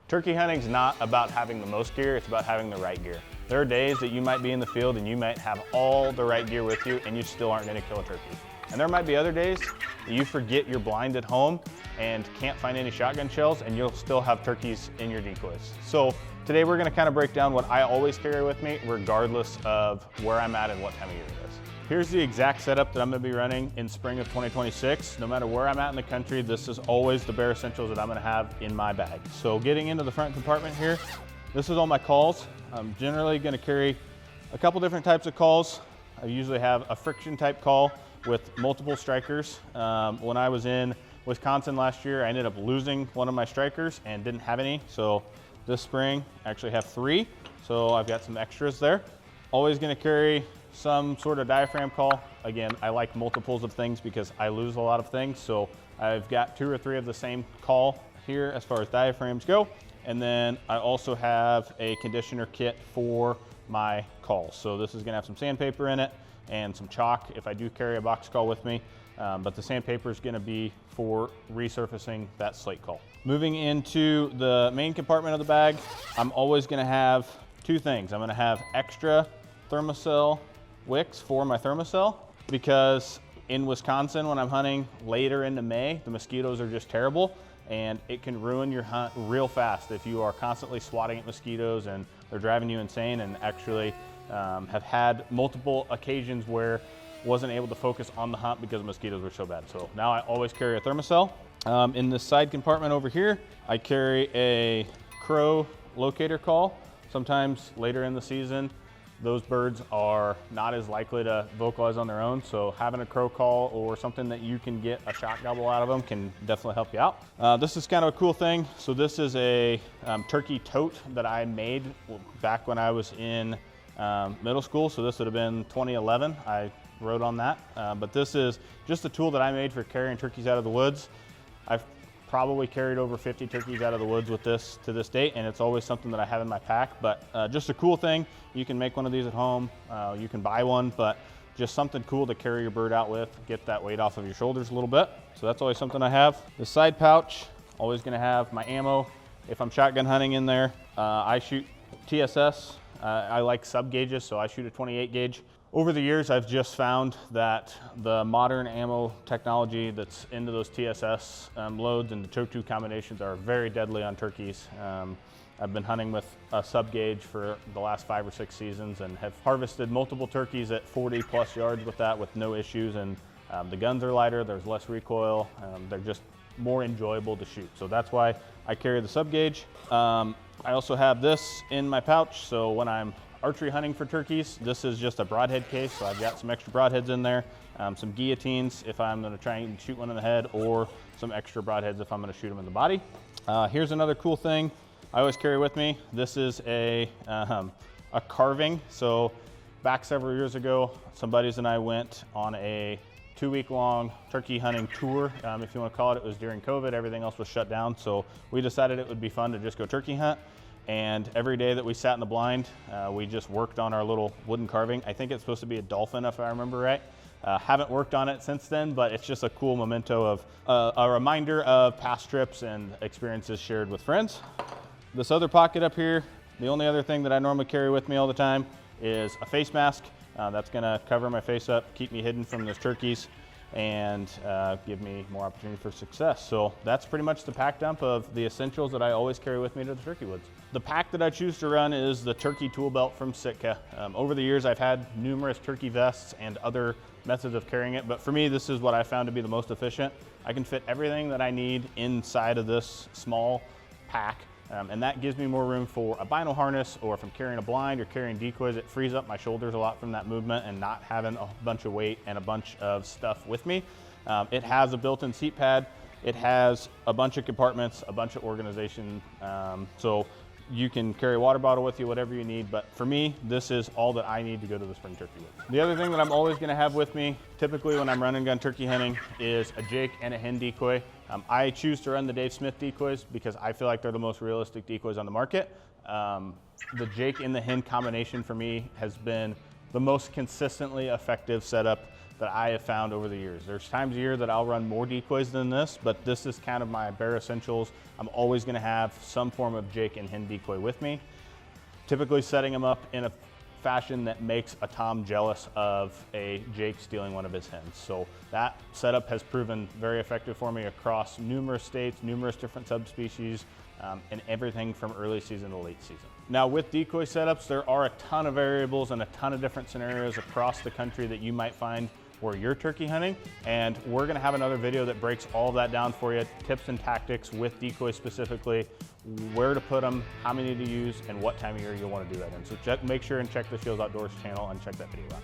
Turkey hunting's not about having the most gear, it's about having the right gear. There are days that you might be in the field and you might have all the right gear with you and you still aren't gonna kill a turkey. And there might be other days that you forget your blind at home and can't find any shotgun shells and you'll still have turkeys in your decoys. So today we're gonna kind of break down what I always carry with me regardless of where I'm at and what time of year it is. Here's the exact setup that I'm gonna be running in spring of 2026. No matter where I'm at in the country, this is always the bare essentials that I'm gonna have in my bag. So getting into the front compartment here, this is all my calls. I'm generally gonna carry a couple different types of calls. I usually have a friction type call with multiple strikers. When I was in Wisconsin last year, I ended up losing one of my strikers and didn't have any. So this spring, I actually have 3. So I've got some extras there. Always gonna carry some sort of diaphragm call. Again, I like multiples of things because I lose a lot of things. So I've got 2 or 3 of the same call here as far as diaphragms go. And then I also have a conditioner kit for my calls. So this is gonna have some sandpaper in it and some chalk if I do carry a box call with me. But the sandpaper is gonna be for resurfacing that slate call. Moving into the main compartment of the bag, I'm always gonna have 2 things. I'm gonna have extra thermocell wicks for my thermocell because in Wisconsin when I'm hunting later into May, the mosquitoes are just terrible and it can ruin your hunt real fast if you are constantly swatting at mosquitoes and they're driving you insane, and actually have had multiple occasions where wasn't able to focus on the hunt because the mosquitoes were so bad. So now I always carry a thermocell. In this side compartment over here, I carry a crow locator call. Sometimes later in the season, those birds are not as likely to vocalize on their own, so having a crow call or something that you can get a shot gobble out of them can definitely help you out. This is kind of a cool thing. So this is a turkey tote that I made back when I was in middle school, so this would have been 2011. I wrote on that, but this is just a tool that I made for carrying turkeys out of the woods. I've probably carried over 50 turkeys out of the woods with this to this date, and it's always something that I have in my pack. But just a cool thing. You can make one of these at home. You can buy one, but just something cool to carry your bird out with, get that weight off of your shoulders a little bit. So that's always something I have. The side pouch, always gonna have my ammo. If I'm shotgun hunting in there, I shoot TSS. I like sub gauges, so I shoot a 28 gauge. Over the years, I've just found that the modern ammo technology that's into those TSS loads and the choke tube combinations are very deadly on turkeys. I've been hunting with a sub gauge for the last 5 or 6 seasons and have harvested multiple turkeys at 40 plus yards with that with no issues. And the guns are lighter, there's less recoil, they're just more enjoyable to shoot. So that's why I carry the sub gauge. I also have this in my pouch, so when I'm archery hunting for turkeys, this is just a broadhead case, so I've got some extra broadheads in there, some guillotines if I'm going to try and shoot one in the head, or some extra broadheads if I'm going to shoot them in the body. Here's another cool thing I always carry with me. This is a carving. So back several years ago, some buddies and I went on a 2-week-long turkey hunting tour, if you want to call it. It was during COVID, everything else was shut down, so we decided it would be fun to just go turkey hunt. And every day that we sat in the blind, we just worked on our little wooden carving. I think it's supposed to be a dolphin if I remember right. Haven't worked on it since then, but it's just a cool memento of a reminder of past trips and experiences shared with friends. This other pocket up here, the only other thing that I normally carry with me all the time is a face mask. That's gonna cover my face up, keep me hidden from those turkeys, and give me more opportunity for success. So that's pretty much the pack dump of the essentials that I always carry with me to the turkey woods. The pack that I choose to run is the turkey tool belt from Sitka. Over the years, I've had numerous turkey vests and other methods of carrying it, but for me, this is what I found to be the most efficient. I can fit everything that I need inside of this small pack. And that gives me more room for a bino harness, or if I'm carrying a blind or carrying decoys, it frees up my shoulders a lot from that movement and not having a bunch of weight and a bunch of stuff with me. It has a built-in seat pad. It has a bunch of compartments, a bunch of organization. So you can carry a water bottle with you, whatever you need. But for me, this is all that I need to go to the spring turkey with. The other thing that I'm always gonna have with me, typically when I'm running gun turkey hunting, is a Jake and a hen decoy. I choose to run the Dave Smith decoys because I feel like they're the most realistic decoys on the market. The Jake and the hen combination for me has been the most consistently effective setup that I have found over the years. There's times a year that I'll run more decoys than this, but this is kind of my bare essentials. I'm always gonna have some form of jake and hen decoy with me, typically setting them up in a fashion that makes a tom jealous of a jake stealing one of his hens. So that setup has proven very effective for me across numerous states, numerous different subspecies, and everything from early season to late season. Now with decoy setups, there are a ton of variables and a ton of different scenarios across the country that you might find where you're turkey hunting, and we're gonna have another video that breaks all of that down for you, tips and tactics with decoys specifically, where to put them, how many to use, and what time of year you'll wanna do that in. So make sure and check the SCHEELS Outdoors channel and check that video out.